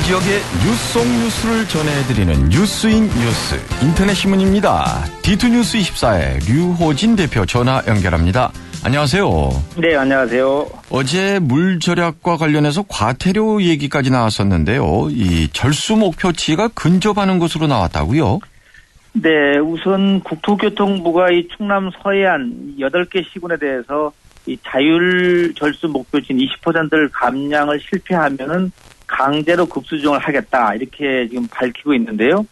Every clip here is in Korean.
지역의 뉴스 속 뉴스를 전해드리는 뉴스인 뉴스 인터넷 신문입니다. D2뉴스 24의 류호진 대표 전화 연결합니다. 안녕하세요. 네, 안녕하세요. 어제 물 절약과 관련해서 과태료 얘기까지 나왔었는데요. 이 절수 목표치가 근접하는 것으로 나왔다고요? 네, 우선 국토교통부가 이 충남 서해안 8개 시군에 대해서 이 자율 절수 목표치인 20%를 감량을 실패하면은 강제로 급수정을 하겠다, 이렇게 지금 밝히고 있는데요.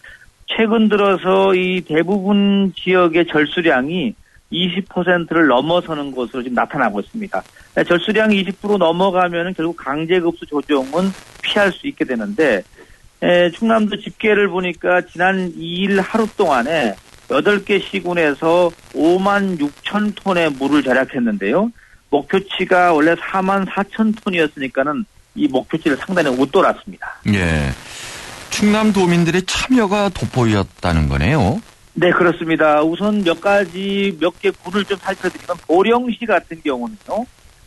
최근 들어서 이 대부분 지역의 절수량이 20%를 넘어서는 것으로 지금 나타나고 있습니다. 절수량이 20% 넘어가면은 결국 강제급수 조정은 피할 수 있게 되는데, 충남도 집계를 보니까 지난 2일 하루 동안에 8개 시군에서 5만 6천 톤의 물을 절약했는데요. 목표치가 원래 4만 4천 톤이었으니까는 이 목표치를 상당히 웃돌았습니다. 예. 충남도민들의 참여가 돋보였다는 거네요. 네, 그렇습니다. 우선 몇 개 군을 좀 살펴드리면, 보령시 같은 경우는요,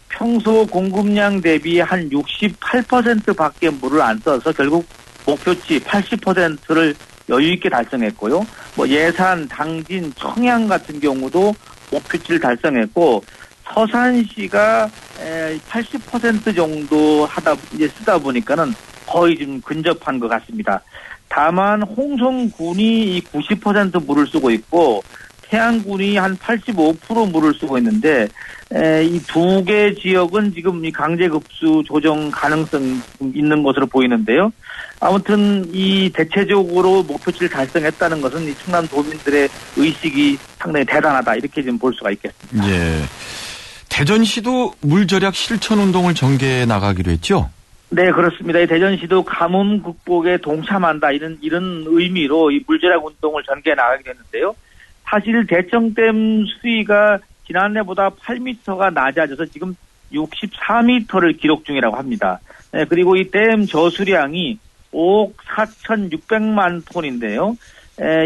평소 공급량 대비 한 68%밖에 물을 안 써서 결국 목표치 80%를 여유있게 달성했고요. 예산, 당진, 청양 같은 경우도 목표치를 달성했고, 서산시가 80% 정도 쓰다 보니까는 거의 좀 근접한 것 같습니다. 다만 홍성군이 90% 물을 쓰고 있고, 태안군이 한 85% 물을 쓰고 있는데, 이 두 개 지역은 지금 이 강제급수 조정 가능성 있는 것으로 보이는데요. 아무튼 이 대체적으로 목표치를 달성했다는 것은 이 충남 도민들의 의식이 상당히 대단하다, 이렇게 좀 볼 수가 있겠습니다. 예. 대전시도 물절약 실천운동을 전개해 나가기로 했죠? 네, 그렇습니다. 이 대전시도 가뭄 극복에 동참한다, 이런 의미로 이 물절약 운동을 전개해 나가기로 했는데요. 사실 대청댐 수위가 지난해보다 8m가 낮아져서 지금 64m를 기록 중이라고 합니다. 네, 그리고 이 댐 저수량이 5억 4,600만 톤인데요.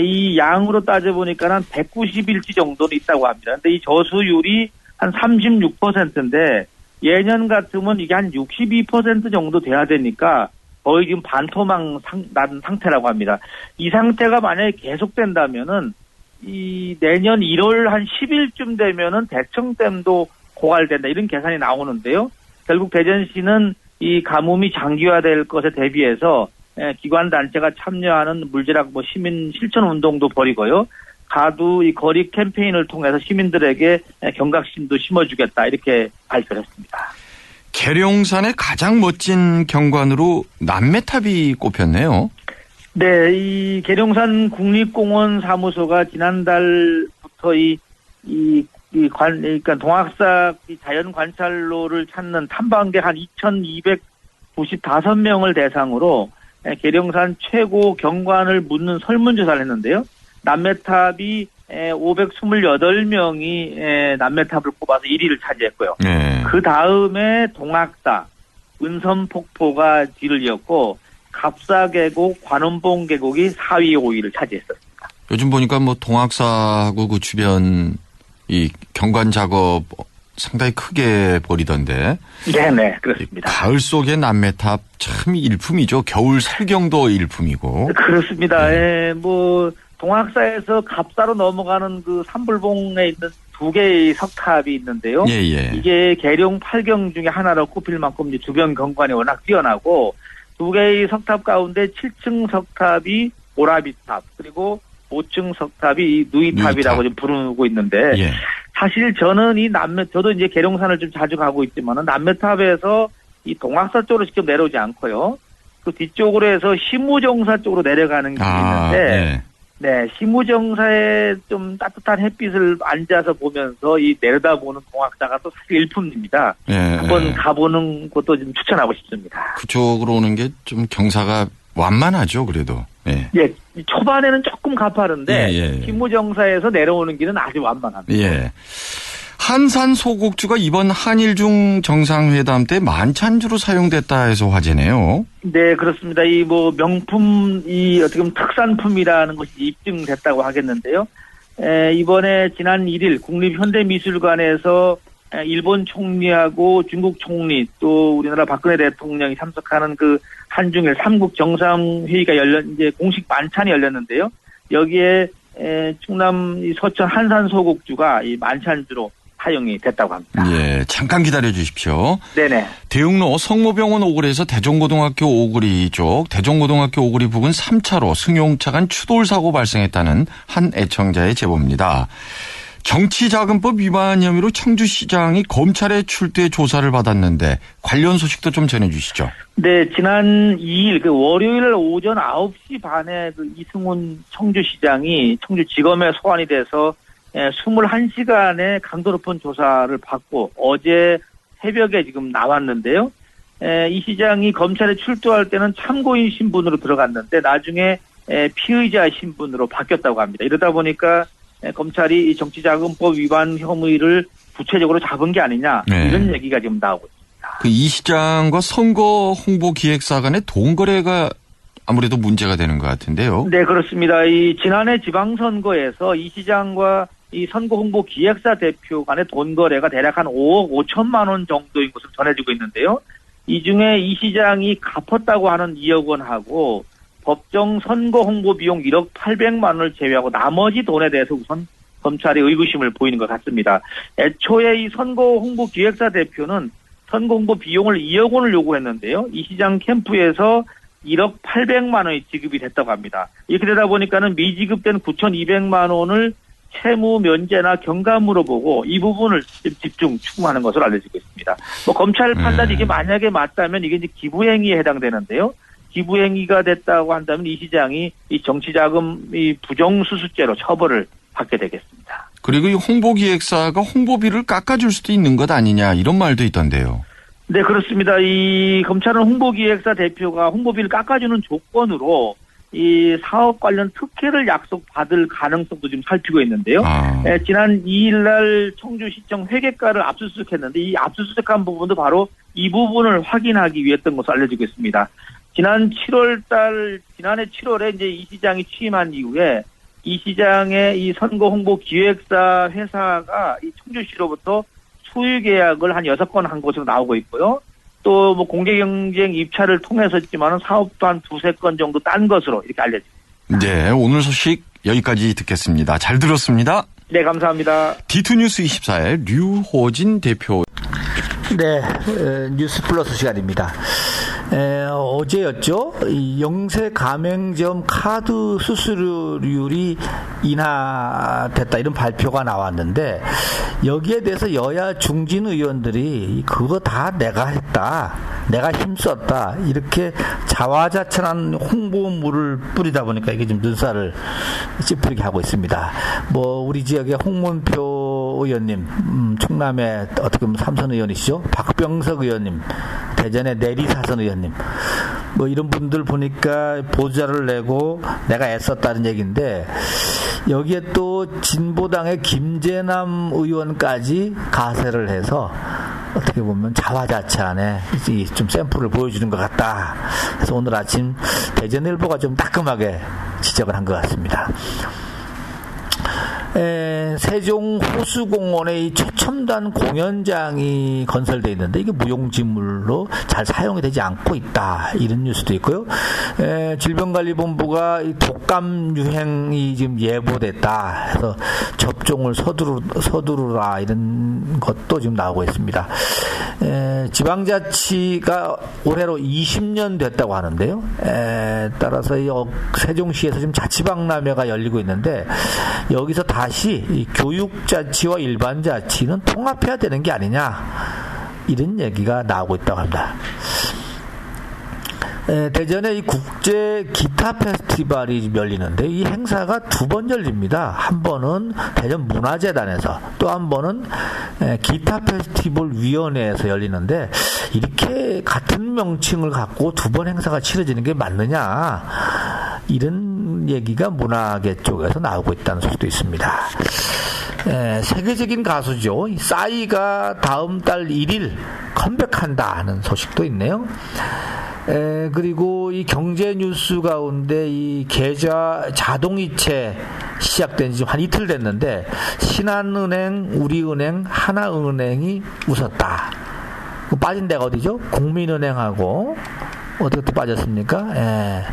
이 양으로 따져보니까 한 190일치 정도는 있다고 합니다. 근데 이 저수율이 한 36%인데, 예년 같으면 이게 한 62% 정도 돼야 되니까 거의 지금 반토막 난 상태라고 합니다. 이 상태가 만약에 계속된다면은 이 내년 1월 한 10일쯤 되면은 대청댐도 고갈된다, 이런 계산이 나오는데요. 결국 대전시는 이 가뭄이 장기화될 것에 대비해서 기관 단체가 참여하는 물절약 시민 실천 운동도 벌이고요. 가두 이 거리 캠페인을 통해서 시민들에게 경각심도 심어주겠다, 이렇게 발표했습니다. 계룡산의 가장 멋진 경관으로 남매탑이 꼽혔네요. 네, 이 계룡산 국립공원 사무소가 지난달부터 그러니까 동학사 자연 관찰로를 찾는 탐방객 한 2,295명을 대상으로 계룡산 최고 경관을 묻는 설문조사를 했는데요. 남매탑이 528명이 남매탑을 꼽아서 1위를 차지했고요. 네. 그 다음에 동학사, 은섬폭포가 뒤를 이었고, 갑사계곡, 관음봉 계곡이 4위, 5위를 차지했었습니다. 요즘 보니까 동학사하고 그 주변 이 경관 작업 상당히 크게 벌이던데. 네네, 그렇습니다. 가을 속의 남매탑 참 일품이죠. 겨울 설경도 일품이고. 그렇습니다. 동학사에서 갑사로 넘어가는 그 삼불봉에 있는 2개의 석탑이 있는데요. 예. 이게 계룡 8경 중에 하나로 꼽힐 만큼 주변 경관이 워낙 뛰어나고, 2개의 석탑 가운데 7층 석탑이 오라비탑, 그리고 5층 석탑이 누이탑이라고 좀 부르고 있는데, 예. 사실 저는 저도 이제 계룡산을 좀 자주 가고 있지만은, 남매탑에서 이 동학사 쪽으로 직접 내려오지 않고요. 그 뒤쪽으로 해서 시무정사 쪽으로 내려가는 길이 있는데, 네, 시무정사에 좀 따뜻한 햇빛을 앉아서 보면서 이 내려다보는 동학사가 또 사실 일품입니다. 한번 가보는 것도 좀 추천하고 싶습니다. 그쪽으로 오는 게 좀 경사가 완만하죠, 그래도. 예. 초반에는 조금 가파른데 시무정사에서 내려오는 길은 아주 완만합니다. 예. 한산 소곡주가 이번 한일중 정상회담 때 만찬주로 사용됐다 해서 화제네요. 네, 그렇습니다. 명품, 어떻게 보면 특산품이라는 것이 입증됐다고 하겠는데요. 이번에 지난 1일 국립현대미술관에서 일본 총리하고 중국 총리 또 우리나라 박근혜 대통령이 참석하는 그 한중일 3국 정상회의가 이제 공식 만찬이 열렸는데요. 여기에 충남 서천 한산 소곡주가 이 만찬주로 사용이 됐다고 합니다. 예, 잠깐 기다려 주십시오. 네네. 대흥로 성모병원 오거리에서 대종고등학교 오거리 쪽, 대종고등학교 오거리 부근 3차로 승용차 간 추돌 사고 발생했다는 한 애청자의 제보입니다. 정치자금법 위반 혐의로 청주시장이 검찰에 출두해 조사를 받았는데 관련 소식도 좀 전해주시죠. 네, 지난 2일 그 월요일 오전 9시 반에 그 이승훈 청주시장이 청주지검에 소환이 돼서 21시간의 강도 높은 조사를 받고 어제 새벽에 지금 나왔는데요. 이 시장이 검찰에 출두할 때는 참고인 신분으로 들어갔는데 나중에 피의자 신분으로 바뀌었다고 합니다. 이러다 보니까 검찰이 이 정치자금법 위반 혐의를 구체적으로 잡은 게 아니냐 이런 얘기가 지금 나오고 있습니다. 그 이 시장과 선거 홍보 기획사 간의 돈거래가 아무래도 문제가 되는 것 같은데요. 네, 그렇습니다. 이 지난해 지방선거에서 이 시장과 이 선거 홍보 기획사 대표 간의 돈거래가 대략 한 5억 5천만 원 정도인 것으로 전해지고 있는데요. 이 중에 이 시장이 갚았다고 하는 2억 원하고 법정 선거 홍보 비용 1억 800만 원을 제외하고 나머지 돈에 대해서 우선 검찰이 의구심을 보이는 것 같습니다. 애초에 이 선거 홍보 기획사 대표는 선거 홍보 비용을 2억 원을 요구했는데요. 이 시장 캠프에서 1억 800만 원이 지급이 됐다고 합니다. 이렇게 되다 보니까는 미지급된 9,200만 원을 채무 면제나 경감으로 보고 이 부분을 집중 추궁하는 것으로 알려지고 있습니다. 검찰 판단이 이게 만약에 맞다면 이게 이제 기부행위에 해당되는데요. 기부행위가 됐다고 한다면 이 시장이 이 정치자금 이 부정수수죄로 처벌을 받게 되겠습니다. 그리고 이 홍보기획사가 홍보비를 깎아줄 수도 있는 것 아니냐 이런 말도 있던데요. 네, 그렇습니다. 이 검찰은 홍보기획사 대표가 홍보비를 깎아주는 조건으로 이 사업 관련 특혜를 약속받을 가능성도 지금 살피고 있는데요. 지난 2일 날 청주시청 회계과를 압수수색했는데 이 압수수색한 부분도 바로 이 부분을 확인하기 위했던 것으로 알려지고 있습니다. 지난해 7월에 이제 이 시장이 취임한 이후에 이 시장의 이 선거 홍보 기획사 회사가 이 청주시로부터 소유 계약을 한 6건 한 것으로 나오고 있고요. 또 뭐 공개 경쟁 입찰을 통해서지만은 사업도 한 2-3건 정도 딴 것으로 이렇게 알려집니다. 네, 오늘 소식 여기까지 듣겠습니다. 잘 들었습니다. 네, 감사합니다. D2뉴스 24의 류호진 대표. 네, 뉴스 플러스 시간입니다. 어제였죠. 영세 가맹점 카드 수수료율이 인하됐다 이런 발표가 나왔는데 여기에 대해서 여야 중진 의원들이 그거 다 내가 했다, 내가 힘썼다 이렇게 자화자찬한 홍보물을 뿌리다 보니까 이게 좀 눈살을 찌푸리게 하고 있습니다. 뭐 우리 지역의 홍문표 의원님, 충남의 어떻게 보면 삼선 의원이시죠. 박병석 의원님, 대전의 내리사선 의원님, 뭐 이런 분들 보니까 보좌를 내고 내가 애썼다는 얘기인데 여기에 또 진보당의 김재남 의원까지 가세를 해서 어떻게 보면 자화자찬에 좀 샘플을 보여주는 것 같다. 그래서 오늘 아침 대전일보가 좀 따끔하게 지적을 한 것 같습니다. 세종 호수공원에 이 최첨단 공연장이 건설되어 있는데 이게 무용지물로 잘 사용이 되지 않고 있다 이런 뉴스도 있고요. 질병관리본부가 이 독감 유행이 지금 예보됐다 해서 접종을 서두르라 이런 것도 지금 나오고 있습니다. 지방자치가 올해로 20년 됐다고 하는데요. 따라서 이 세종시에서 지금 자치박람회가 열리고 있는데 여기서 다시 이 교육자치와 일반자치는 통합해야 되는 게 아니냐 이런 얘기가 나오고 있다고 합니다. 대전에 이 국제 기타 페스티벌이 열리는데 이 행사가 2번 열립니다. 한 번은 대전 문화재단에서 또 한 번은 기타 페스티벌 위원회에서 열리는데 이렇게 같은 명칭을 갖고 2번 행사가 치러지는 게 맞느냐 이런 얘기가 문화계 쪽에서 나오고 있다는 소식도 있습니다. 세계적인 가수죠. 싸이가 다음 달 1일 컴백한다 하는 소식도 있네요. 그리고 이 경제 뉴스 가운데 이 계좌 자동이체 시작된 지 한 이틀 됐는데 신한은행, 우리은행, 하나은행이 웃었다. 빠진 데가 어디죠? 국민은행하고 어떻게 또 빠졌습니까? 예.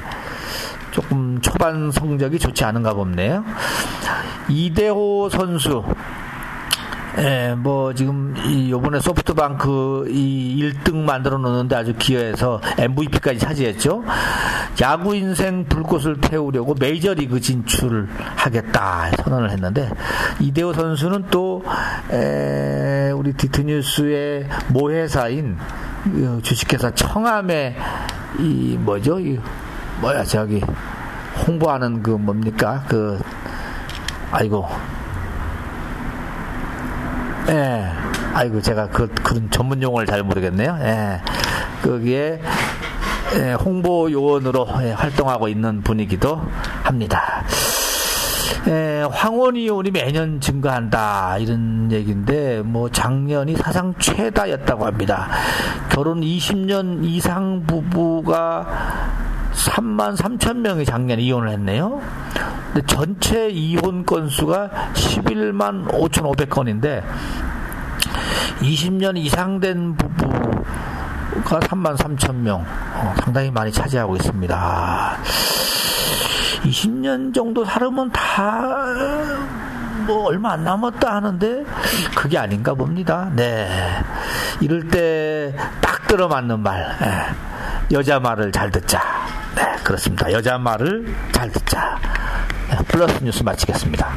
조금 초반 성적이 좋지 않은가 보네요. 이대호 선수, 예, 뭐 지금 요번에 소프트뱅크 이 1등 만들어 놓는데 아주 기여해서 MVP까지 차지했죠. 야구 인생 불꽃을 태우려고 메이저리그 진출을 하겠다 선언을 했는데, 이대호 선수는 또 우리 디트뉴스의 모회사인 주식회사 청암의 이 뭐죠? 저기 홍보하는 그 뭡니까? 아이고. 예. 아이고, 제가 그런 전문 용어를 잘 모르겠네요. 예. 거기에 홍보 요원으로 활동하고 있는 분이기도 합니다. 황혼 이혼이 매년 증가한다 이런 얘기인데, 뭐 작년이 사상 최다였다고 합니다. 결혼 20년 이상 부부가 33,000명이 작년에 이혼을 했네요. 근데 전체 이혼 건수가 11만 5,500건인데 20년 이상 된 부부가 33,000명, 상당히 많이 차지하고 있습니다. 20년 정도 살으면 다 뭐 얼마 안 남았다 하는데 그게 아닌가 봅니다. 네, 이럴 때 딱 들어맞는 말, 여자 말을 잘 듣자. 네, 그렇습니다. 여자 말을 잘 듣자. 플러스 뉴스 마치겠습니다.